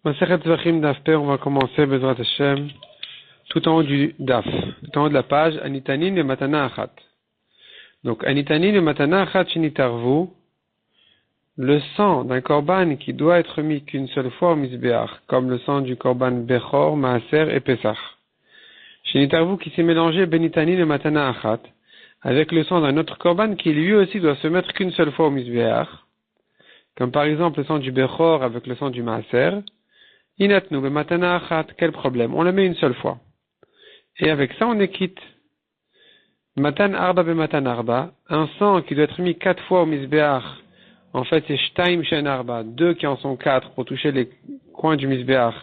Masechet Zvachim Daf Peh, on va commencer Bezrat Hashem, tout en haut du Daf, tout en haut de la page, Anitanin et Matana Achat. Donc, Anitanin et Matana Achat Shinitarvu, le sang d'un korban qui doit être mis qu'une seule fois au Mizbeach, comme le sang du korban Bechor, Maaser et Pesach. Shinitarvu qui s'est mélangé Benitanin et Matana Achat, avec le sang d'un autre korban qui lui aussi doit se mettre qu'une seule fois au Mizbeach, comme par exemple le sang du Bechor avec le sang du Maaser. Inatnu bematana achat, quel problème? On le met une seule fois. Et avec ça, on est quitte. Matan arba bematan arba, un sang qui doit être mis 4 fois au Mizbeach. En fait, c'est shtaim shen arba, 2 qui en sont 4 pour toucher les coins du Mizbeach.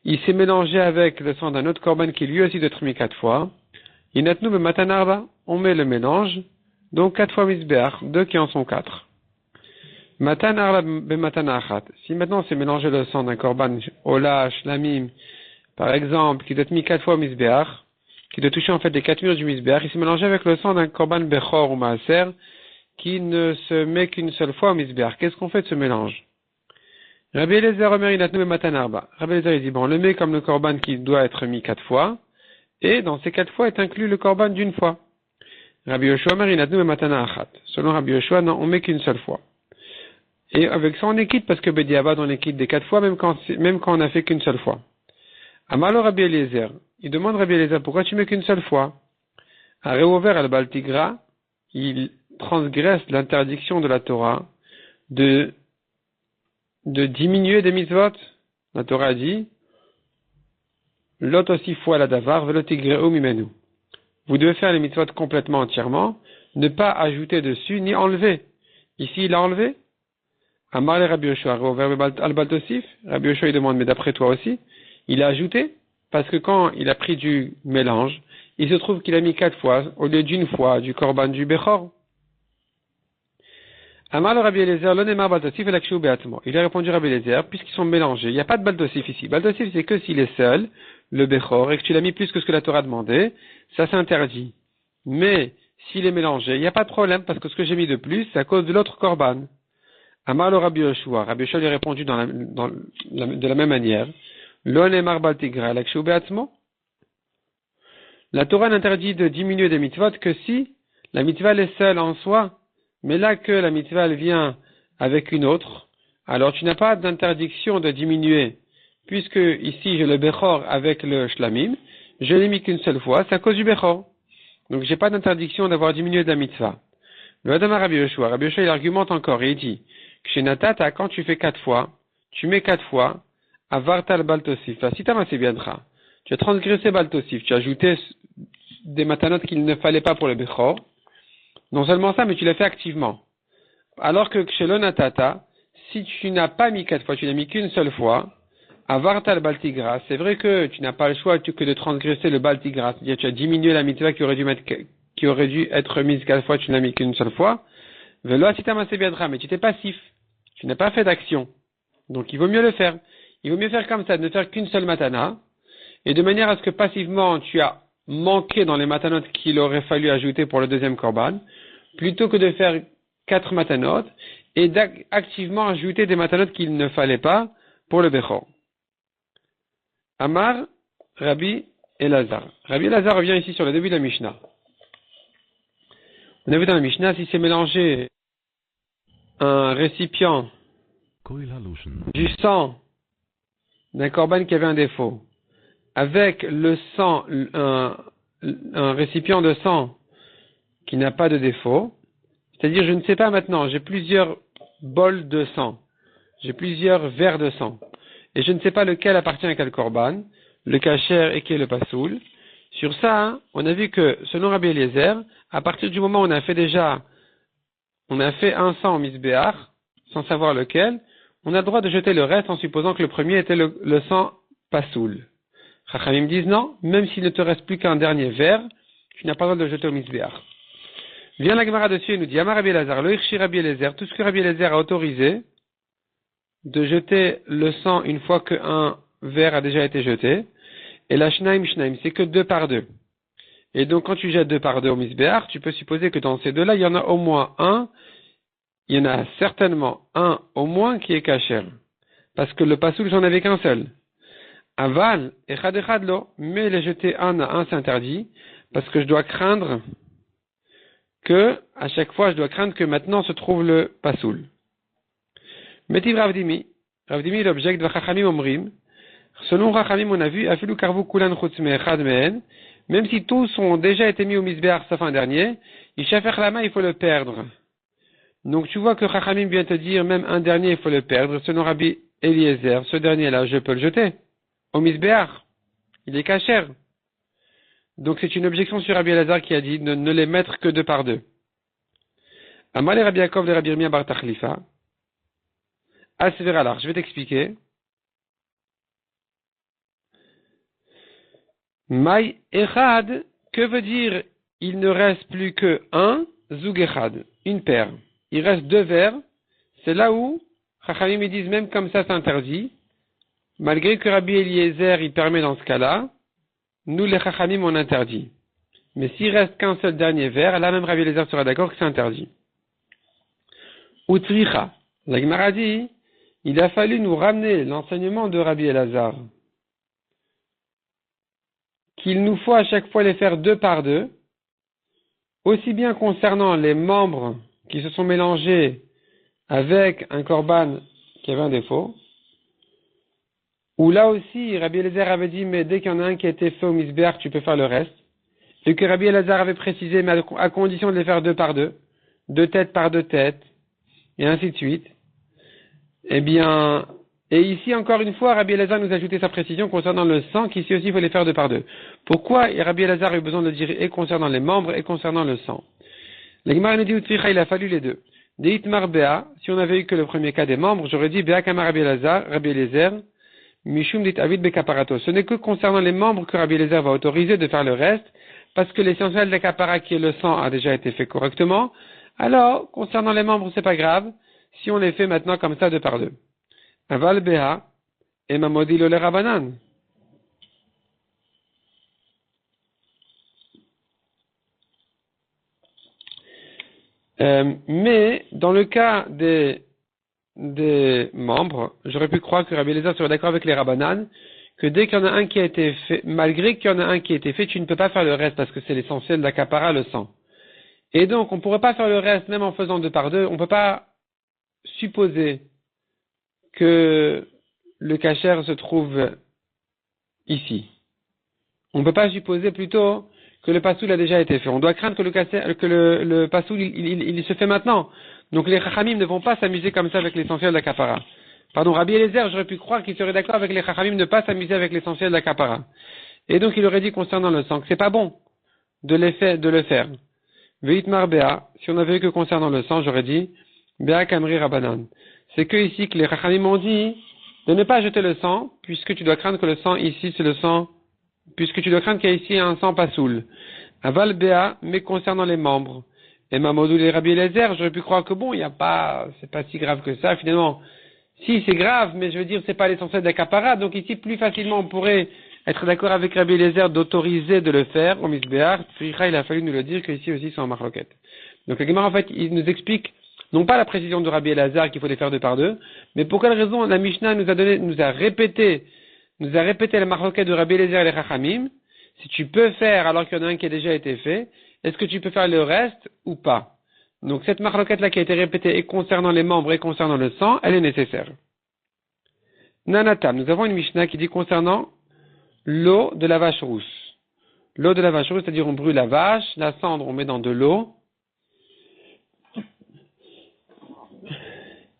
Il s'est mélangé avec le sang d'un autre korban qui lui aussi doit être mis 4 fois. Inatnu bematan arba, on met le mélange, donc 4 fois Mizbeach, 2 qui en sont 4. Matan arba bematan achat. Si maintenant c'est mélangé le sang d'un korban ola, shlamim, par exemple, qui doit être mis 4 fois au Mizbeach, qui doit toucher en fait les 4 murs du Mizbeach, il s'est mélangé avec le sang d'un korban bechor ou maaser, qui ne se met qu'une seule fois au Mizbeach. Qu'est-ce qu'on fait de ce mélange? Rabbi Eliezer Omer inatnu bematan arba. Rabbi Eliezer il dit bon, on le met comme le korban qui doit être mis 4 fois, et dans ces 4 fois est inclus le korban d'une fois. Rabbi Yoshua Omer inatnu bematan achat. Selon Rabbi Yoshua, non, on met qu'une seule fois. Et avec ça, on est quitte parce que Bediavad, on est quitte des 4 fois, même quand on n'a fait qu'une seule fois. Amalo Rabbi Eliezer, il demande Rabbi Eliezer, pourquoi tu mets qu'une seule fois? À Réover al-Baltigra, il transgresse l'interdiction de la Torah de diminuer des mitzvot. La Torah dit, Lot aussi fois la davar, velotigreu mimenu. Vous devez faire les mitzvot complètement entièrement, ne pas ajouter dessus, ni enlever. Ici, il a enlevé. Amar le Rabbi Yoshua, al-Baltosif, Rabbi Yoshua il demande, mais d'après toi aussi, il a ajouté, parce que quand il a pris du mélange, il se trouve qu'il a mis 4 fois, au lieu d'une fois, du korban du Bechor. Amar le Rabbi Eliezer, l'onemar Baltosif et l'akshu beatmo. Il a répondu Rabbi Eliezer, puisqu'ils sont mélangés, il n'y a pas de Baltosif ici. Baltosif c'est que s'il est seul, le Bechor, et que tu l'as mis plus que ce que la Torah demandait, ça c'est interdit. Mais, s'il est mélangé, il n'y a pas de problème, parce que ce que j'ai mis de plus, c'est à cause de l'autre korban. Amar le Rabbi Yoshua. Rabbi Yoshua lui a répondu de la même manière. L'onemar baltigra l'akshu beatmo. La Torah n'interdit de diminuer des mitzvot que si la mitzvah est seule en soi, mais là que la mitzvah elle vient avec une autre, alors tu n'as pas d'interdiction de diminuer, puisque ici j'ai le Bechor avec le Shlamim, je l'ai mis qu'une seule fois, c'est à cause du Bechor. Donc j'ai pas d'interdiction d'avoir diminué de la mitzvah. Le Adama Rabbi Yoshua il argumente encore et il dit, chez Natata, quand tu fais 4 fois, tu mets 4 fois, avartal baltosif, si t'as massé bientra, tu as transgressé baltosif, tu as ajouté des matanotes qu'il ne fallait pas pour le Bechor. Non seulement ça, mais tu l'as fait activement. Alors que chez le Natata, si tu n'as pas mis 4 fois, tu n'as mis qu'une seule fois, avartal baltigra, c'est vrai que tu n'as pas le choix que de transgresser le baltigra, c'est-à-dire tu as diminué la mitzvah qui aurait dû être mise 4 fois, tu n'as mis qu'une seule fois. Velo asita massé bientra, mais tu t'es passif. Tu n'as pas fait d'action. Donc il vaut mieux le faire. Il vaut mieux faire comme ça, ne faire qu'une seule matana, et de manière à ce que passivement tu as manqué dans les matanotes qu'il aurait fallu ajouter pour le deuxième korban, plutôt que de faire 4 matanotes, et d'activement ajouter des matanotes qu'il ne fallait pas pour le Bechor. Amar, Rabbi Elazar. Rabbi Elazar revient ici sur le début de la Mishnah. On a vu dans la Mishnah, si c'est mélangé un récipient du sang d'un korban qui avait un défaut, avec le sang, un récipient de sang qui n'a pas de défaut, c'est-à-dire je ne sais pas maintenant, j'ai plusieurs bols de sang, j'ai plusieurs verres de sang, et je ne sais pas lequel appartient à quel korban, le kasher et qui est le pasoul. Sur ça, on a vu que selon Rabbi Eliezer, à partir du moment où on a fait un sang au Mizbeach, sans savoir lequel, on a le droit de jeter le reste en supposant que le premier était le sang pasoul. Chachamim disent non, même s'il ne te reste plus qu'un dernier verre, tu n'as pas le droit de le jeter au Mizbeach. Vient la Gemara dessus et nous dit, Amar Rabbi Elazar, lo irshi Rabbi Eliezer, tout ce que Rabbi Eliezer a autorisé de jeter le sang une fois qu'un verre a déjà été jeté, et la shnaim, c'est que 2 par 2. Et donc quand tu jettes 2 par 2 au Mizbeach, tu peux supposer que dans ces deux-là, il y en a au moins un, il y en a certainement un au moins qui est kasher. parce que le pasoul, j'en avais qu'un seul. Aval, echad lo, mais les jeter un à un, c'est interdit, parce que je dois craindre à chaque fois, je dois craindre que maintenant se trouve le pasoul. Metiv Ravdimi l'objecte de Chachamim Omrim. Selon Chachamim, on a vu, afilu karvu kulan chutz me'echad me'en, même si tous ont déjà été mis au misbéar sauf un dernier, ishafer lama, il faut le perdre. Donc tu vois que Chachamim vient te dire, même un dernier, il faut le perdre. Selon Rabbi Eliezer, ce dernier-là, je peux le jeter au misbéar. Il est kasher. Donc c'est une objection sur Rabbi Elazar qui a dit de ne les mettre que deux par deux. Amal et Rabbi Yaakov et Rabbi Yirmiyah bar Tachlifa. Asveralar, je vais t'expliquer. Maï echad, que veut dire il ne reste plus que un zug echad, une paire. Il reste deux verres. C'est là où Chachamim ils disent même comme ça c'est interdit. Malgré que Rabbi Eliezer il permet dans ce cas-là, nous les Chachamim on interdit. Mais s'il reste qu'un seul dernier verre, là même Rabbi Eliezer sera d'accord que c'est interdit. Utricha, la Gemara dit, il a fallu nous ramener l'enseignement de Rabbi Elazar, qu'il nous faut à chaque fois les faire deux par deux, aussi bien concernant les membres qui se sont mélangés avec un korban qui avait un défaut, où là aussi Rabbi Elazar avait dit, mais dès qu'il y en a un qui a été fait au misbéach, tu peux faire le reste, et que Rabbi Elazar avait précisé, mais à condition de les faire deux par deux têtes par deux têtes, et ainsi de suite. Eh bien, et ici encore une fois, Rabbi Elazar nous a ajouté sa précision concernant le sang, qu'ici aussi il faut les faire deux par deux. Pourquoi Rabbi Elazar a eu besoin de le dire et concernant les membres et concernant le sang? La Gemara nous dit il a fallu les deux. Deitmar Bea, si on avait eu que le premier cas des membres, j'aurais dit Bea Kama Rabbi Elazar, Mishum dit Avid Bekaparato. Ce n'est que concernant les membres que Rabbi Elazar va autoriser de faire le reste, parce que l'essentiel de kapara qui est le sang a déjà été fait correctement. Alors, concernant les membres, c'est pas grave, si on les fait maintenant comme ça deux par deux. Aval Beha, et Mamodi le Rabanan. Mais, dans le cas des membres, j'aurais pu croire que Rabbi Elazar serait d'accord avec les Rabanan, que dès qu'il y en a un qui a été fait, malgré qu'il y en a un qui a été fait, tu ne peux pas faire le reste parce que c'est l'essentiel de la kapara, le sang. Et donc, on ne pourrait pas faire le reste même en faisant deux par deux. On ne peut pas supposer que le kasher se trouve ici. On ne peut pas supposer plutôt que le pasoul a déjà été fait. On doit craindre que le pasoul il se fait maintenant. Donc les chachamim ne vont pas s'amuser comme ça avec l'essentiel de la kapara. Pardon, Rabbi Eliezer, j'aurais pu croire qu'il serait d'accord avec les chachamim de ne pas s'amuser avec l'essentiel de la kapara. Et donc il aurait dit concernant le sang que c'est pas bon de le faire. Veitmar Bea, si on avait eu que concernant le sang, j'aurais dit Bea Kamri Rabanan. C'est que ici que les chachamim ont dit de ne pas jeter le sang, puisque tu dois craindre que le sang ici c'est le sang, puisque tu dois craindre qu'il y ait ici un sang pasoul. Aval Bea, mais concernant les membres. Et Mamadou et Rabbi Eliezer, j'aurais pu croire que bon, c'est pas si grave que ça, finalement. Si, c'est grave, mais je veux dire, c'est pas l'essentiel de la kapara, donc ici, plus facilement, on pourrait être d'accord avec Rabbi Eliezer d'autoriser de le faire au misbéar. Tzricha, il a fallu nous le dire qu'ici aussi, c'est en marloquette. Donc, la Gemara, en fait, il nous explique, non pas la précision de Rabbi Elazar qu'il faut les faire deux par deux, mais pour quelle raison la Mishnah nous a répété la marloquette de Rabbi Elazar et les Chachamim. Si tu peux faire alors qu'il y en a un qui a déjà été fait, est-ce que tu peux faire le reste ou pas? Donc cette marloquette-là qui a été répétée et concernant les membres et concernant le sang, elle est nécessaire. Nanatam, nous avons une Mishnah qui dit concernant l'eau de la vache rousse. L'eau de la vache rousse, c'est-à-dire on brûle la vache, la cendre on met dans de l'eau,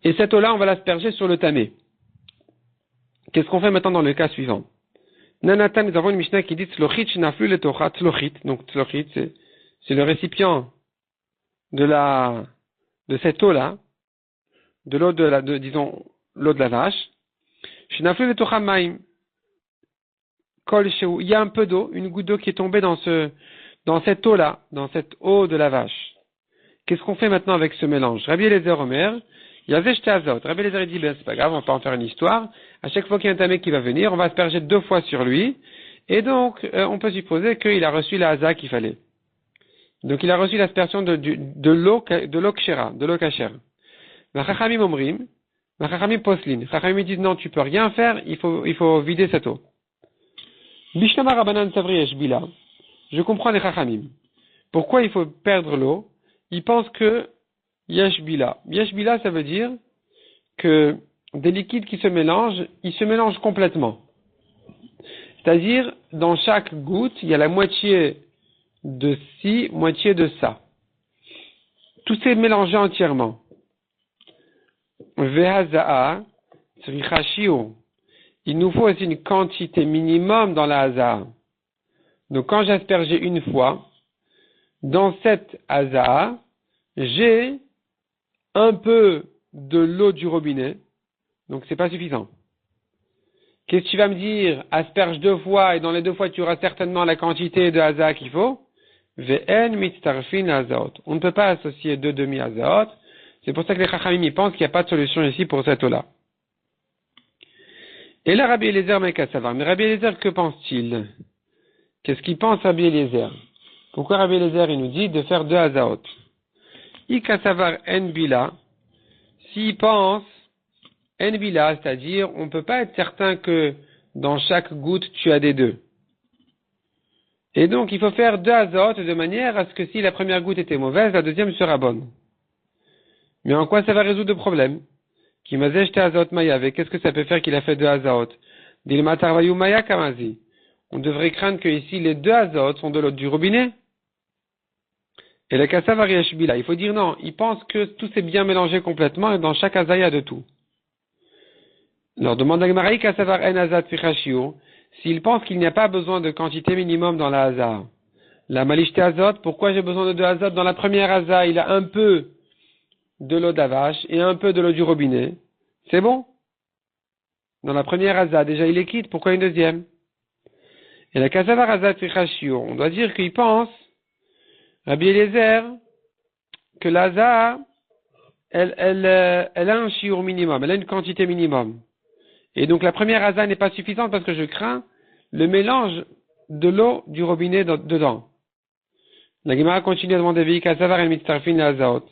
et cette eau-là on va l'asperger sur le tamé. Qu'est-ce qu'on fait maintenant dans le cas suivant? Nanatan, nous avons une Mishnah qui dit tzlochit shenaflu letocha tzlochit. Donc tzlochit, c'est le récipient de cette eau-là, de l'eau disons, l'eau de la vache. Shenaflu letocha maim. Kol sheu. Il y a un peu d'eau, une goutte d'eau qui est tombée dans cette eau-là, dans cette eau de la vache. Qu'est-ce qu'on fait maintenant avec ce mélange? Rabbi Eliezer Omer, il y avait jeté azot. Rabbi Eliezer dit, c'est pas grave, on va pas en faire une histoire. À chaque fois qu'il y a un tamé qui va venir, on va asperger deux fois sur lui. Et donc, on peut supposer qu'il a reçu la haza qu'il fallait. Donc, il a reçu l'aspersion de l'eau kshera, de l'eau kasher. La chachamim omrim, Ma Chachamim poslin. Chachamim disent non, tu peux rien faire, il faut vider cette eau. Bishnama Rabanan Savri Eshbila. Je comprends les Chachamim. Pourquoi il faut perdre l'eau? Ils pensent que Yeshbila. Yeshbila, ça veut dire que des liquides qui se mélangent, ils se mélangent complètement. C'est-à-dire, dans chaque goutte, il y a la moitié de ci, moitié de ça. Tout s'est mélangé entièrement. Vehaza'a, tzrichashio. Il nous faut aussi une quantité minimum dans la haza'a. Donc, quand j'ai aspergé une fois, dans cette haza'a, j'ai un peu de l'eau du robinet. Donc, c'est pas suffisant. Qu'est-ce que tu vas me dire? Asperge 2 fois et dans les 2 fois, tu auras certainement la quantité de haza'a qu'il faut. Ve'en mitztarfin hazaot. On ne peut pas associer 2 demi-hazaot. C'est pour ça que les Chachamim pensent qu'il n'y a pas de solution ici pour cette eau-là. Et là, Rabbi Eliezer Mekasavar. Mais Rabbi Eliezer, que pense-t-il? Qu'est-ce qu'il pense, Rabbi Eliezer? Pourquoi Rabbi Eliezer, il nous dit de faire 2 hazaot? Ikasavar en bila. S'il pense en bila, c'est-à-dire, on ne peut pas être certain que dans chaque goutte, tu as des 2. Et donc, il faut faire 2 hazaot de manière à ce que si la première goutte était mauvaise, la deuxième sera bonne. Mais en quoi ça va résoudre le problème? Qui m'a jeté hazaot maya, qu'est-ce que ça peut faire qu'il a fait 2 hazaot? Dilma tarvayu maya kamazi. On devrait craindre que ici, les 2 hazaot sont de l'eau du robinet. Et le kassavar yeshbila, il faut dire non, il pense que tout s'est bien mélangé complètement et dans chaque haza, il y a de tout. Alors, demande à Gemara, kassavar en hazat fichashio, s'il pense qu'il n'y a pas besoin de quantité minimum dans la haza. La malishte hazot, pourquoi j'ai besoin de 2 hazot? Dans la première haza, il a un peu de l'eau d'avache et un peu de l'eau du robinet. C'est bon? Dans la première haza, déjà il est quitte, pourquoi une deuxième? Et la kassavar hazat fichashio, on doit dire qu'il pense, Rabbi Eliezer, que l'haza, elle a un shiur minimum, elle a une quantité minimum. Et donc la première haza n'est pas suffisante parce que je crains le mélange de l'eau du robinet dedans. La Gemara continue à demander Veika Savar el Mitzarfin Hazaot.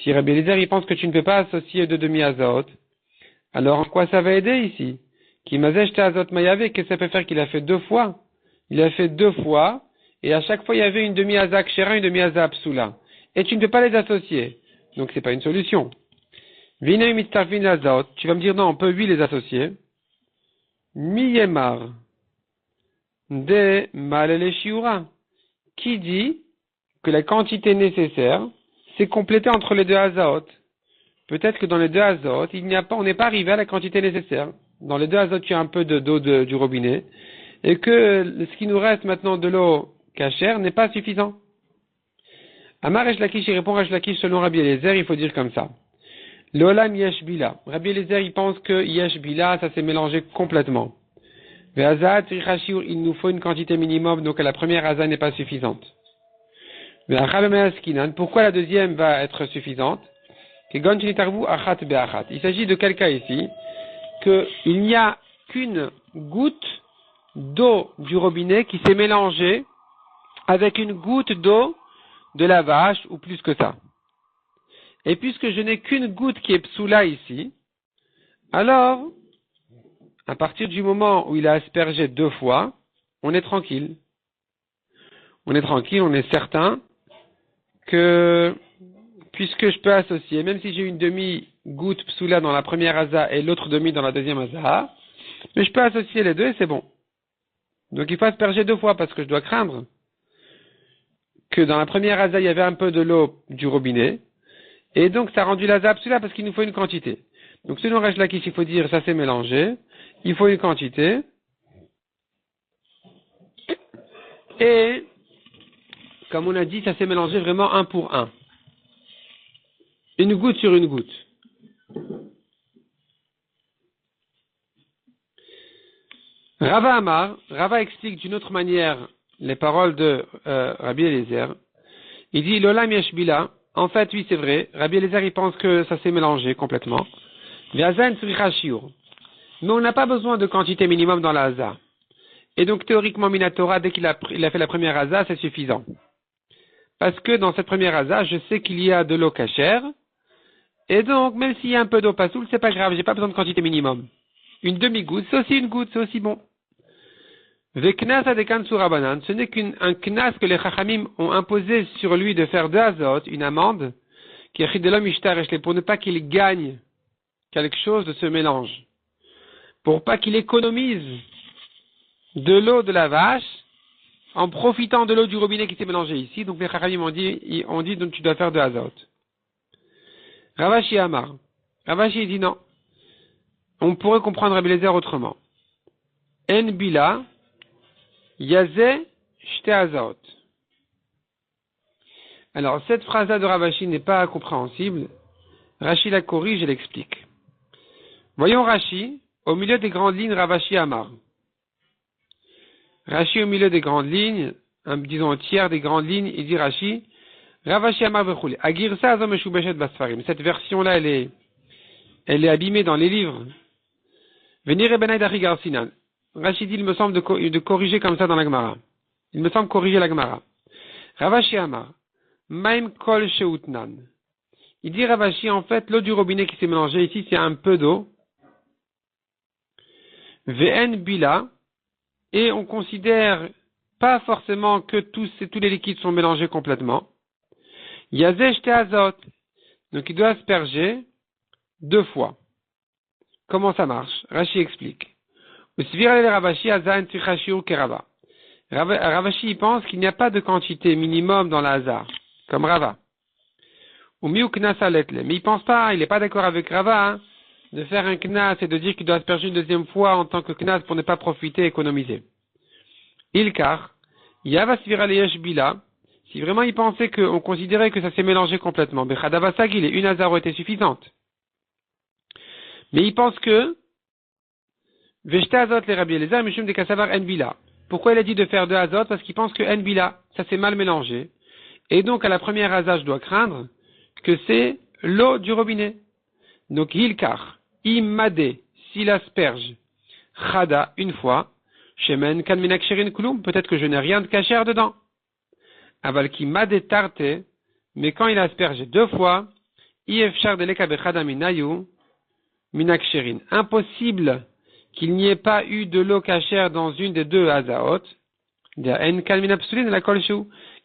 Si Rabbi Eliezer il pense que tu ne peux pas associer 2 demi-hazaot, alors en quoi ça va aider ici? Qui m'a jeté Hazot Mayave, qu'est-ce que ça peut faire qu'il a fait 2 fois? Il a fait 2 fois, et à chaque fois il y avait une demi-haza kshera, une demi-haza psula. Et tu ne peux pas les associer. Donc c'est pas une solution. Vina Mitzarfin Hazaot, tu vas me dire non, on peut oui les associer. Miyemar de Malele Shiura, qui dit que la quantité nécessaire, c'est complété entre les 2 hazaot. Peut-être que dans les 2 hazaot, on n'est pas arrivé à la quantité nécessaire. Dans les 2 hazaot, tu as un peu d'eau du robinet, et que ce qui nous reste maintenant de l'eau cachère n'est pas suffisant. Amar Resh Lakish, il répond Resh Lakish selon Rabbi Eliezer, il faut dire comme ça. L'olam yesh bila. Rabbi Eliezer, il pense que yesh bila, ça s'est mélangé complètement. Ve'azat richachiur, il nous faut une quantité minimum, donc la première haza n'est pas suffisante. Pourquoi la deuxième va être suffisante? Il s'agit de quel cas ici? Qu'il n'y a qu'une goutte d'eau du robinet qui s'est mélangée avec une goutte d'eau de la vache, ou plus que ça. Et puisque je n'ai qu'une goutte qui est psoula ici, alors, à partir du moment où il a aspergé 2 fois, on est tranquille. On est tranquille, on est certain que, puisque je peux associer, même si j'ai une demi-goutte psoula dans la première haza et l'autre demi dans la deuxième haza, mais je peux associer les 2 et c'est bon. Donc il faut asperger 2 fois parce que je dois craindre que dans la première haza il y avait un peu de l'eau du robinet, et donc ça a rendu la haza psoula parce qu'il nous faut une quantité. Donc selon Resh Lakish, il faut dire ça s'est mélangé, il faut une quantité, et comme on a dit, ça s'est mélangé vraiment 1 pour 1. Une goutte sur une goutte. Rava Amar, Rava explique d'une autre manière les paroles de Rabbi Eliezer. Il dit l'olam yeshbila. En fait, oui, c'est vrai. Rabbi Eliezer, il pense que ça s'est mélangé complètement. Ve'azan tzricha shiur. Mais on n'a pas besoin de quantité minimum dans la haza. Et donc, théoriquement, Minatora, dès qu'il a fait la première haza, c'est suffisant. Parce que dans cette première haza, je sais qu'il y a de l'eau cachère, Et donc, même s'il y a un peu d'eau pasoul, c'est pas grave, j'ai pas besoin de quantité minimum. Une demi-goutte, c'est aussi une goutte, c'est aussi bon. Veknas adekan surabanan, ce n'est qu'un knas que les chachamim ont imposé sur lui de faire de azot, une amende, qui est chidelom ishtaresh, pour ne pas qu'il gagne quelque chose de ce mélange. Pour pas qu'il économise de l'eau de la vache, en profitant de l'eau du robinet qui s'est mélangée ici. Donc les chachamim ont dit donc tu dois faire de azot. Ravashi Amar. Ravashi dit non. On pourrait comprendre Rabbi Eliezer autrement. En bila, yazeh, shte azot. Alors, cette phrase-là de Ravashi n'est pas compréhensible. Rashi la corrige et l'explique. Voyons Rashi, au milieu des grandes lignes, Ravashi Amar. Rashi au milieu des grandes lignes, disons au tiers des grandes lignes, il dit Rashi, Ravashi Amar v'chule. Agirsa azom meshubeshet basfarim. Cette version-là, elle est abîmée dans les livres. Venir ebenai d'achigar sinan. Rashi dit, il me semble de corriger comme ça dans la Gemara. Il me semble corriger la Gemara. Ravashi Amar. Maim kol sheutnan. Il dit Ravashi, en fait, l'eau du robinet qui s'est mélangée ici, c'est un peu d'eau. Ve'en bila. Et on considère pas forcément que tous les liquides sont mélangés complètement. Yazeh shte azot. Donc il doit asperger 2 fois. Comment ça marche? Rashi explique. Ravashi pense qu'il n'y a pas de quantité minimum dans la hasard, comme Rava. Mais il pense pas, il n'est pas d'accord avec Rava, de faire un knas et de dire qu'il doit asperger une 2e fois en tant que knas pour ne pas profiter et économiser. Ilkar, Yava Svira Leyesh Bila, si vraiment il pensait qu'on considérait que ça s'est mélangé complètement, Bechadava Sagil et une hasard aurait été suffisante. Mais il pense que Veshte Azot les Rabbi Eliezer Mishum de Kassavar En Bila. Pourquoi il a dit de faire 2 Azot? Parce qu'il pense que En Bila, ça s'est mal mélangé. Et donc à la première hasard, je dois craindre que c'est l'eau du robinet. Donc Hilkar, Imade, s'il asperge, Chada, une fois, Shemen kan minak sherin kulum, peut-être que je n'ai rien de kasher dedans. Aval ki made tarte, mais quand il asperge 2 fois, Iefshar de leka bechada minayu, minak sherin. Impossible qu'il n'y ait pas eu de l'eau kasher dans une des 2 hazaot,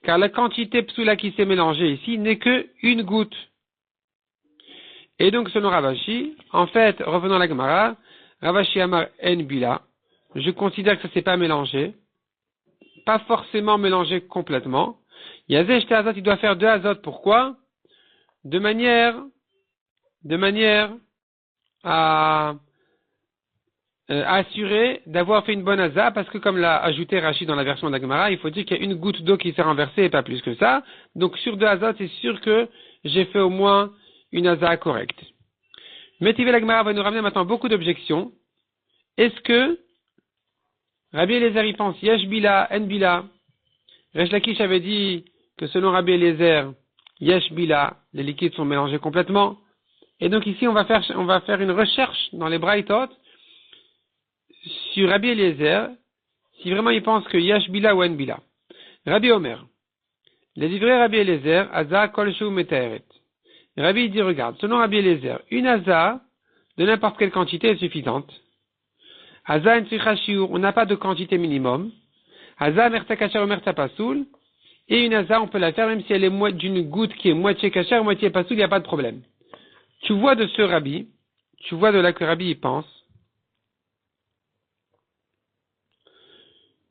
car la quantité psoula qui s'est mélangée ici n'est que une goutte. Et donc, selon Ravashi, en fait, revenons à la Gemara, Ravashi Amar En Bila, je considère que ça s'est pas mélangé, pas forcément mélangé complètement. Yazeh shte azot, il doit faire 2 azot. Pourquoi? De manière à assurer d'avoir fait une bonne haza, parce que comme l'a ajouté Rashi dans la version de la Gemara, il faut dire qu'il y a une goutte d'eau qui s'est renversée et pas plus que ça. Donc sur 2 azot, c'est sûr que j'ai fait au moins une haza correcte. Métivé la Gemara va nous ramener maintenant beaucoup d'objections. Est-ce que Rabbi Eliezer y pense Yesh Bila, En Bila? Resh Lakish avait dit que selon Rabbi Eliezer, Yesh Bila, les liquides sont mélangés complètement. Et donc ici, on va faire une recherche dans les Braithot sur Rabbi Eliezer, si vraiment il pense que Yesh Bila ou En Bila. Rabbi Omer, les livrets Rabbi Eliezer, Aza Kol Shu Metaeret. Rabbi dit, regarde, selon Rabbi Eliezer, une Aza de n'importe quelle quantité est suffisante. Aza en Tzricha on n'a pas de quantité minimum. Aza Merta Kasher ou Merta Pasoul. Et une Aza, on peut la faire même si elle est d'une goutte qui est moitié Kasher, moitié Pasoul, il n'y a pas de problème. Tu vois de ce Rabbi, tu vois de là que Rabbi y pense,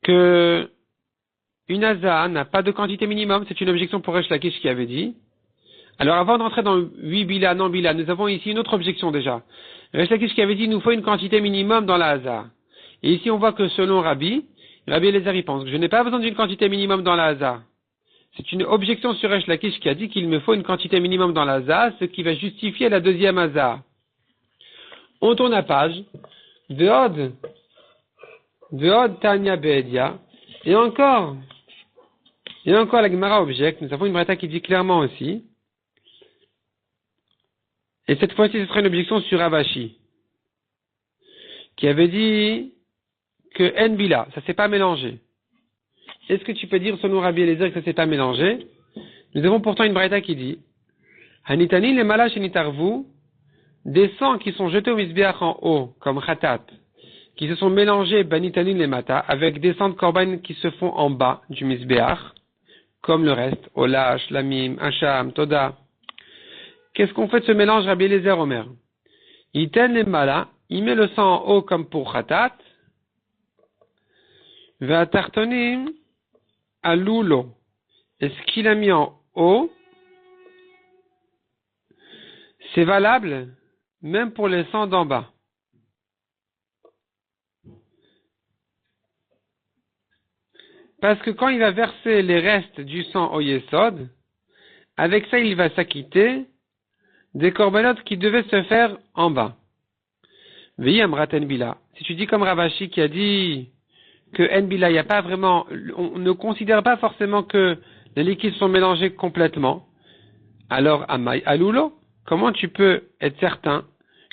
que une Aza n'a pas de quantité minimum, c'est une objection pour Resh Lakish qui avait dit. Alors avant d'entrer dans 8 bila, non bila, nous avons ici une autre objection déjà. Resh Lakish qui avait dit, il nous faut une quantité minimum dans la Haza. Et ici on voit que selon Rabbi Eliezer y pense que je n'ai pas besoin d'une quantité minimum dans la Haza. C'est une objection sur Resh Lakish qui a dit qu'il me faut une quantité minimum dans la Haza, ce qui va justifier la 2e Haza. On tourne la page. Ve'od Tanya Be'edia. Et encore la Gemara objecte. Nous avons une braïta qui dit clairement aussi. Et cette fois-ci, ce sera une objection sur Ravashi, qui avait dit que En Bila, ça s'est pas mélangé. Est-ce que tu peux dire selon Rabbi Eliezer que ça s'est pas mélangé? Nous avons pourtant une braïta qui dit Hanitani le mala shenitarvu, des sangs qui sont jetés au misbeach en haut, comme khatat, qui se sont mélangés banitani le mata, avec des sangs de korban qui se font en bas du misbeach, comme le reste, Ola, Shlamim, Hacham, Toda. Qu'est-ce qu'on fait de ce mélange, Rabbi Eliezer Omer? Il tène les malas, il met le sang en haut comme pour khatat, va tartonim à l'oulo. Et ce qu'il a mis en haut, c'est valable même pour les sangs d'en bas. Parce que quand il va verser les restes du sang au Yesod, avec ça il va s'acquitter des corbanotes qui devaient se faire en bas. Veillez Amrat Bila. Si tu dis comme Ravashi qui a dit que Enbila, il n'y a pas vraiment, on ne considère pas forcément que les liquides sont mélangés complètement, alors Amay Alulo, comment tu peux être certain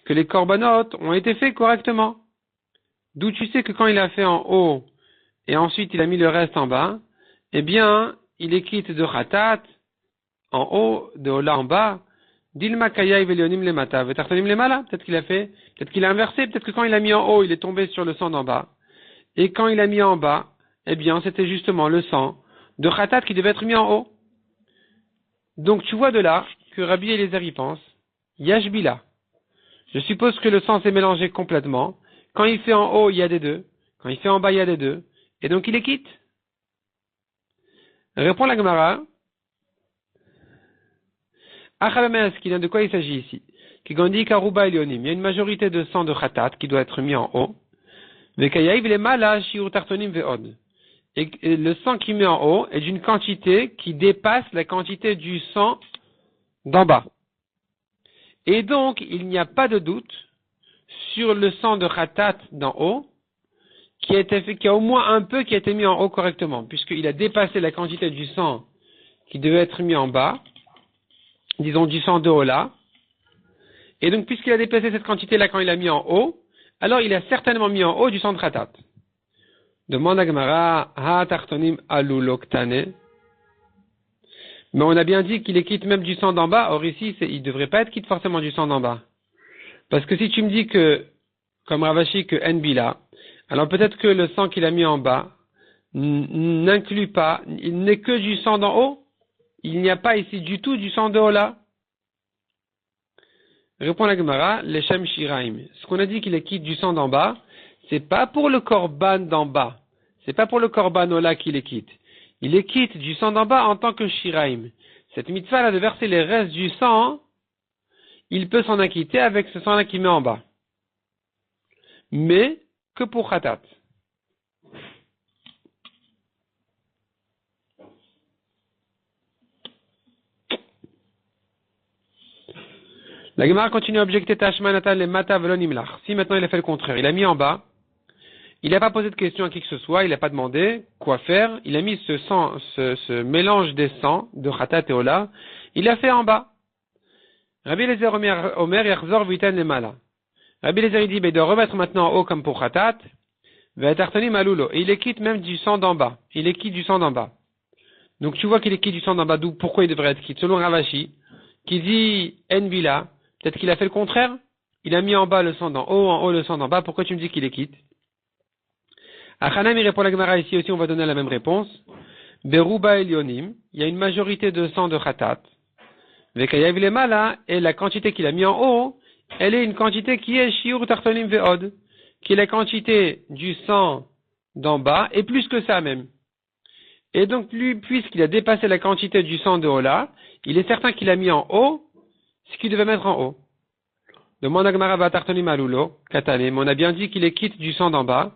que les corbanotes ont été faits correctement? D'où tu sais que quand il a fait en haut et ensuite il a mis le reste en bas, eh bien, il est quitte de Khatat en haut, de Ola en bas, Dilma Kaya Velionim le Mata, Vetartonim le Mala, peut-être qu'il a inversé, peut-être que quand il a mis en haut, il est tombé sur le sang d'en bas. Et quand il a mis en bas, eh bien, c'était justement le sang de Khatat qui devait être mis en haut. Donc, tu vois de là que Rabbi Eliezer y pense, Yashbila. Je suppose que le sang s'est mélangé complètement. Quand il fait en haut, il y a des deux. Quand il fait en bas, il y a des deux. Et donc, il est quitte. Répond la Gemara. Achalameskin, de quoi il s'agit ici? Qui grandit Karuba Elionim. Il y a une majorité de sang de Khatat qui doit être mis en haut. Et le sang qui met en haut est d'une quantité qui dépasse la quantité du sang d'en bas. Et donc, il n'y a pas de doute sur le sang de Khatat d'en haut qui a au moins un peu qui a été mis en haut correctement, puisqu'il a dépassé la quantité du sang qui devait être mis en bas, disons du sang de Ola. Et donc, puisqu'il a dépassé cette quantité-là quand il a mis en haut, alors il a certainement mis en haut du sang de Khatat. Demande à Gemara, ha tartonim aluloktane. Mais on a bien dit qu'il est quitte même du sang d'en bas. Or ici, il ne devrait pas être quitte forcément du sang d'en bas. Parce que si tu me dis que, comme Ravashi, que Enbila, alors peut-être que le sang qu'il a mis en bas n'inclut pas, il n'est que du sang d'en haut. Il n'y a pas ici du tout du sang de haut là. Répond la Gemara, Leshem Shiraim. Ce qu'on a dit qu'il est quitte du sang d'en bas, c'est pas pour le korban d'en bas. C'est pas pour le korban Ola qu'il est quitte. Il est quitte du sang d'en bas en tant que Shiraim. Cette mitzvah là de verser les restes du sang, il peut s'en acquitter avec ce sang là qu'il met en bas. Mais que pour Khatat. La Gemara continue à objecter Tashma Natal le Mata Velon Imlach. Si maintenant il a fait le contraire, il a mis en bas, il n'a pas posé de question à qui que ce soit, il n'a pas demandé quoi faire, il a mis ce sang, ce mélange des sangs de Khatat et Ola, il l'a fait en bas. Rabbi Eliezer Omer Yachzor Vitan le Mala. Rabbi Eliezer dit, il doit remettre maintenant en haut comme pour Khatat, Ve'atartonim alulo. Et il est quitte même du sang d'en bas. Il est quitte du sang d'en bas. Donc tu vois qu'il est quitte du sang d'en bas, d'où pourquoi il devrait être quitte? Selon Ravashi, qui dit Enbila, peut-être qu'il a fait le contraire. Il a mis en bas le sang d'en haut, en haut le sang d'en bas. Pourquoi tu me dis qu'il est quitte? Achanam, il répond à la Gemara ici aussi, on va donner la même réponse. Beruba Elionim, il y a une majorité de sang de Khatat. Vekayav le Mala, et la quantité qu'il a mis en haut, elle est une quantité qui est Shiur Tartonim Ve'od, qui est la quantité du sang d'en bas, et plus que ça même. Et donc, lui, puisqu'il a dépassé la quantité du sang de Ola, il est certain qu'il a mis en haut ce qu'il devait mettre en haut. Demande à Gemara Vatartonim Alulo, Katane, mais on a bien dit qu'il est quitte du sang d'en bas.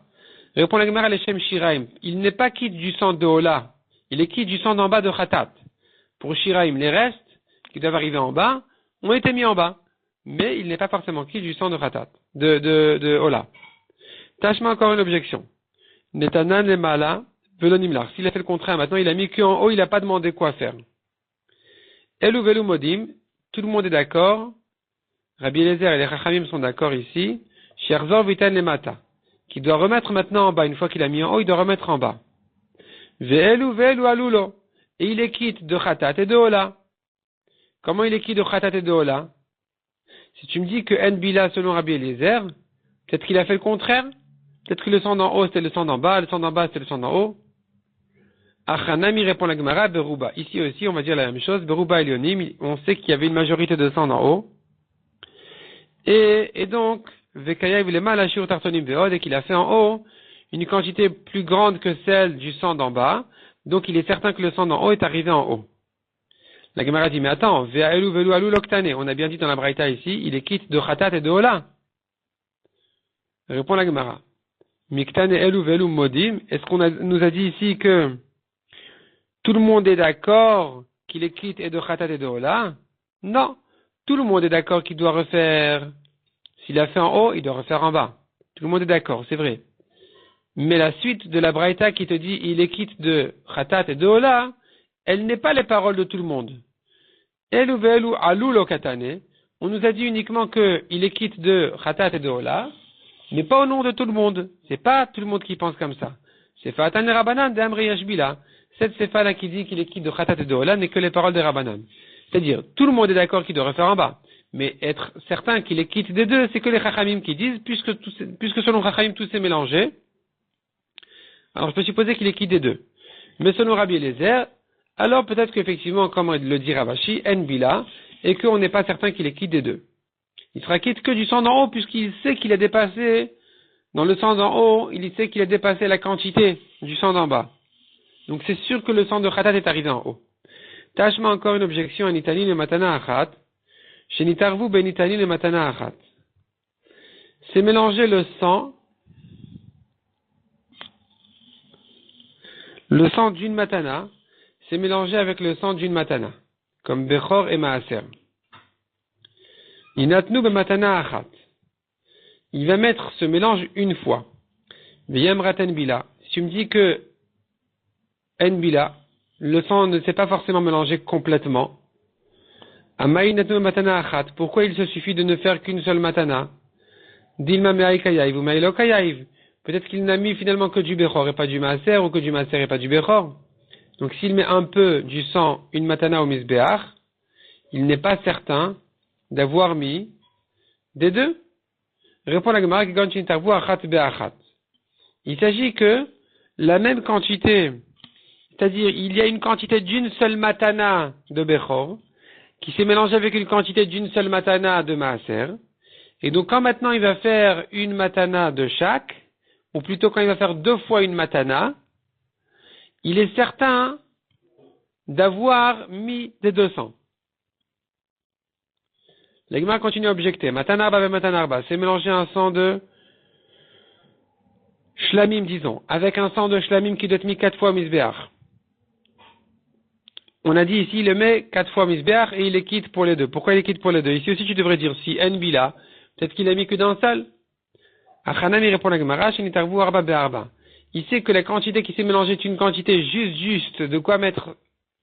Répond la Gemara Leshem Shiraim, il n'est pas quitte du sang de Ola, il est quitte du sang d'en bas de Khatat. Pour Shiraim, les restes qui doivent arriver en bas ont été mis en bas, mais il n'est pas forcément quitte du sang de Khatat, de Ola. Tâche-moi encore une objection. Netanan le Mala, Velonimlar. S'il a fait le contraire, maintenant il a mis qu'en haut, il n'a pas demandé quoi faire. Elu Velu Modim, tout le monde est d'accord. Rabbi Eliezer et les Chachamim sont d'accord ici. Sherzor Vitan le Mata, qui doit remettre maintenant en bas. Une fois qu'il a mis en haut, il doit remettre en bas. Ve'elu Alulo. Et il est quitte de Khatat et de Ola. comment il est quitte de Khatat et de Ola? Si tu me dis que En Bila selon Rabbi Eliezer, peut-être qu'il a fait le contraire. Peut-être que le sang d'en haut c'était le sang d'en bas, le sang d'en bas c'était le sang d'en haut. Achanami répond la Gemara, Beruba. Ici aussi, on va dire la même chose. Beruba et Lyonim, on sait qu'il y avait une majorité de sang d'en haut. Et donc, Vekaya il est mal à Shur Tartonim Veod et qu'il a fait en haut une quantité plus grande que celle du sang d'en bas. Donc, il est certain que le sang d'en haut est arrivé en haut. La Gemara dit, mais attends, Ve'aelu velu alu loktane. On a bien dit dans la Braïta ici, il est quitte de Khatat et de Ola. Répond la Gemara. Miktane elu velu modim. Est-ce qu'on nous a dit ici que tout le monde est d'accord qu'il est quitte et de Khatat et de Ola? Non. Tout le monde est d'accord qu'il doit refaire. S'il a fait en haut, il doit refaire en bas. Tout le monde est d'accord, c'est vrai. Mais la suite de la Braïta qui te dit il est quitte de Khatat et de Ola, elle n'est pas les paroles de tout le monde. Elu velu alu lokatane. On nous a dit uniquement qu'il est quitte de Khatat et de Ola, mais pas au nom de tout le monde. C'est pas tout le monde qui pense comme ça. C'est Fatan et Rabbanan de Amri Yashbila. Cette Sefa-là qui dit qu'il est quitte de Khatat et de Ola n'est que les paroles des Rabbanan. C'est-à-dire, tout le monde est d'accord qu'il doit refaire en bas. Mais être certain qu'il est quitte des deux, c'est que les Chachamim qui disent, puisque selon Chachamim tout s'est mélangé, alors je peux supposer qu'il est quitte des deux. Mais selon Rabbi Eliezer, alors peut-être qu'effectivement, comme le dit Ravashi, En Bila, et qu'on n'est pas certain qu'il est quitte des deux. Il sera quitte que du sang d'en haut, puisqu'il sait qu'il a dépassé, dans le sang d'en haut, il sait qu'il a dépassé la quantité du sang d'en bas. Donc c'est sûr que le sang de Khatat est arrivé en haut. Tashma encore une objection à Nitani le Matana Achat. Chez Nitarvu ben Nitani le Matana Achat. C'est mélanger le sang d'une Matana, c'est mélangé avec le sang d'une Matana, comme Bechor et Maaser. Inatnu ben Matana Achat. Il va mettre ce mélange une fois. V'yamrat En Bila. Si tu me dis que En Bila, le sang ne s'est pas forcément mélangé complètement. Amaïnatnu matana achat. Pourquoi il se suffit de ne faire qu'une seule matana? Dilma me'ai kayaïv ou me'ilo kayaïv. Peut-être qu'il n'a mis finalement que du bechor et pas du maaser, ou que du maaser et pas du bechor. Donc s'il met un peu du sang, une matana au misbeach, il n'est pas certain d'avoir mis des deux. Répond la Gemara, il s'agit que la même quantité, c'est-à-dire il y a une quantité d'une seule matana de bechor, qui s'est mélangée avec une quantité d'une seule matana de maaser. Et donc quand maintenant il va faire une matana de chaque, ou plutôt quand il va faire deux fois une matana, il est certain d'avoir mis des 200. L'Egma continue à objecter. Matanarba ve matanarba, c'est mélanger un sang de shlamim, disons, avec un sang de shlamim qui doit être mis 4 fois misbeach. On a dit ici, il le met 4 fois misbeach et il est quitte pour les deux. Pourquoi il est quitte pour les deux? Ici aussi, tu devrais dire, si En Bila, peut-être qu'il a mis que d'un seul. Achanam, il répond à la Gemara, shenitarvu arba be'arba. Il sait que la quantité qui s'est mélangée est une quantité juste, de quoi mettre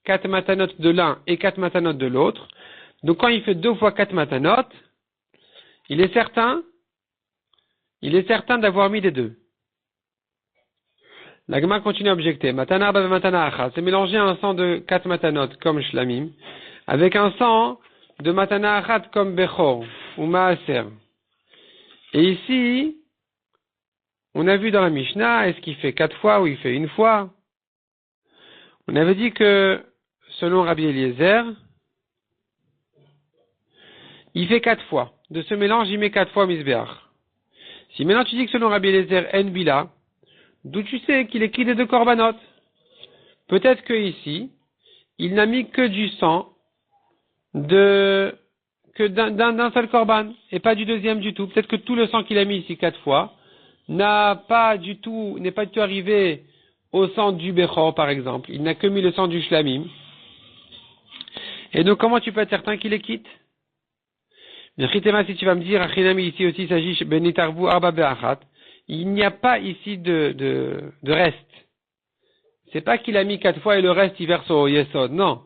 4 matanotes de l'un et 4 matanotes de l'autre. Donc quand il fait 2 fois 4 matanotes, il est certain d'avoir mis des deux. La Gemara continue à objecter. Matana arba matana achat. C'est mélanger un sang de 4 matanotes comme shlamim, avec un sang de matana achat comme bechor ou maaser. Et ici, on a vu dans la Mishnah, est-ce qu'il fait 4 fois ou il fait une fois? On avait dit que, selon Rabbi Eliezer, il fait 4 fois. De ce mélange, il met 4 fois misbeach. Si maintenant tu dis que selon Rabbi Eliezer, En Bila, d'où tu sais qu'il est quitte de korbanot? Peut-être que ici, il n'a mis que du sang d'un seul korban, et pas du deuxième du tout. Peut-être que tout le sang qu'il a mis ici 4 fois, n'est pas du tout arrivé au sang du Bechor, par exemple. Il n'a que mis le sang du Shlamim. Et donc, comment tu peux être certain qu'il est quitte? Si tu vas me dire, Achinami, ici aussi, il s'agit, Benitarvu Arba Be'achat. Il n'y a pas ici de reste. C'est pas qu'il a mis 4 fois et le reste, il verse au Yesod. Non.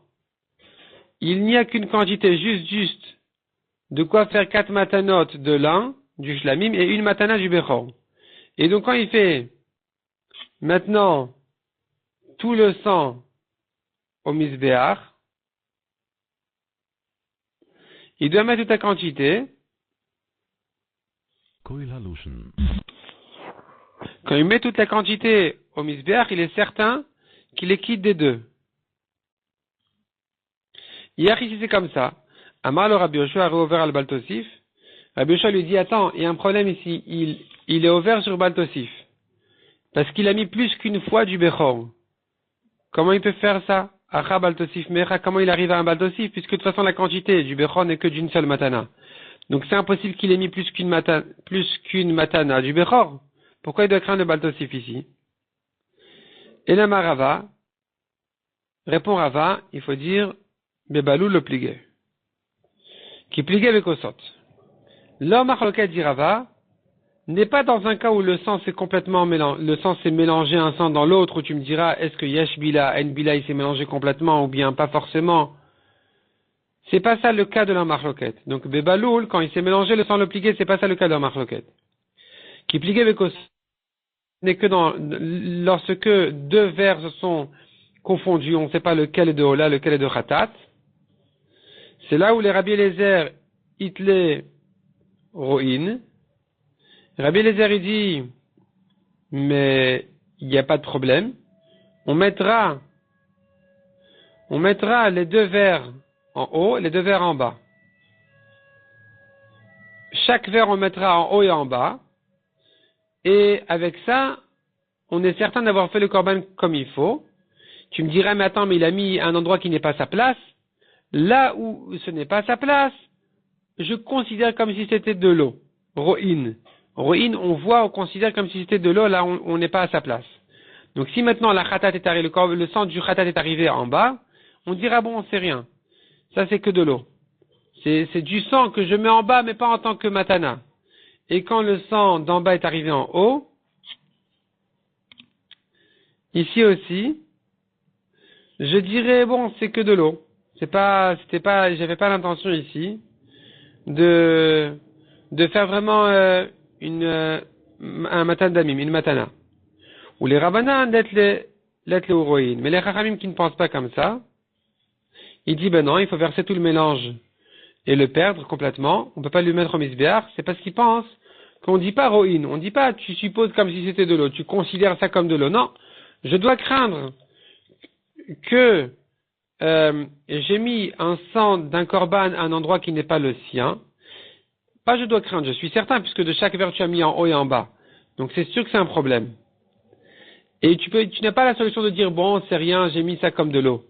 Il n'y a qu'une quantité juste, de quoi faire 4 matanotes de l'un, du Shlamim, et une matana du Bechor. Et donc quand il fait maintenant tout le sang au misbeach, il doit mettre toute la quantité. Quand il met toute la quantité au misbeach, il est certain qu'il est quitte des deux. Hier, ici, c'est comme ça. Amar le Rabbi Yoshua a réouvert al Baltosif. Rabbi Yoshua lui dit, attends, il y a un problème ici. Il est ouvert sur Baltosif. Parce qu'il a mis plus qu'une fois du Bechor. Comment il peut faire ça? Acha Baltosif Mecha, comment il arrive à un Baltosif? Puisque de toute façon, la quantité du Bechor n'est que d'une seule matana. Donc c'est impossible qu'il ait mis plus qu'une matana du Bechor. Pourquoi il doit craindre le Baltosif ici? Et la Marava, répond Rava, il faut dire, Bebalou le pligué. Qui pliguait avec Osot. L'homme achloket dit Rava n'est pas dans un cas où le sang s'est complètement mélangé, le sang s'est mélangé un sang dans l'autre, où tu me diras, est-ce que Yesh Bila, En Bila, il s'est mélangé complètement, ou bien pas forcément. C'est pas ça le cas de l'homme achloket. Donc, Bebaloul, quand il s'est mélangé, le sang le pligué, c'est pas ça le cas de l'homme achloket. Qui pliguait avec Osot n'est que lorsque deux vers se sont confondus, on ne sait pas lequel est de Ola, lequel est de Khatat. C'est là où les Rabbi Eliezer, Itle, Ro'in. Rabbi Eliezer, il dit, mais il n'y a pas de problème. On mettra les deux vers en haut et les deux vers en bas. Chaque vers, on mettra en haut et en bas. Et avec ça, on est certain d'avoir fait le korban comme il faut. Tu me diras, mais attends, mais il a mis un endroit qui n'est pas sa place. Là où ce n'est pas sa place, je considère comme si c'était de l'eau. Ro'in. Ro'in, on voit, on considère comme si c'était de l'eau, là on n'est pas à sa place. Donc si maintenant la khatat est arrivé, le sang du khatat est arrivé en bas, on dira bon, c'est rien. Ça c'est que de l'eau. C'est du sang que je mets en bas, mais pas en tant que matana. Et quand le sang d'en bas est arrivé en haut, ici aussi, je dirais bon, c'est que de l'eau. J'avais pas l'intention ici de faire vraiment un matan damim, une matana. Ou les rabbanan l'être les uroïn. Mais les chachamim qui ne pensent pas comme ça, il dit ben non, il faut verser tout le mélange et le perdre complètement. On peut pas lui mettre au misbéar. C'est parce qu'il pense qu'on dit pas roïn. On dit pas tu supposes comme si c'était de l'eau. Tu considères ça comme de l'eau. Non. Je dois craindre que j'ai mis un sang d'un korban à un endroit qui n'est pas le sien. Pas je dois craindre, je suis certain, puisque de chaque verre tu as mis en haut et en bas. Donc c'est sûr que c'est un problème. Et tu n'as pas la solution de dire, bon, c'est rien, j'ai mis ça comme de l'eau.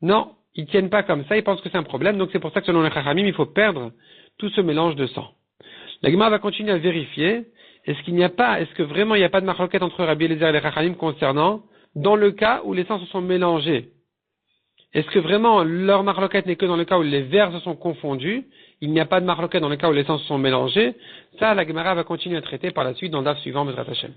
Non, ils tiennent pas comme ça, ils pensent que c'est un problème, donc c'est pour ça que selon les chachamim, il faut perdre tout ce mélange de sang. La Gemara va continuer à vérifier, est-ce que vraiment il n'y a pas de marloquette entre Rabbi Eliezer et les chachamim concernant, dans le cas où les sangs se sont mélangés. Est-ce que vraiment leur marloquette n'est que dans le cas où les vers se sont confondus? Il n'y a pas de marloquette dans le cas où les sangs se sont mélangés. Ça, la Gemara va continuer à traiter par la suite dans le daf suivant, Bezrat Hashem.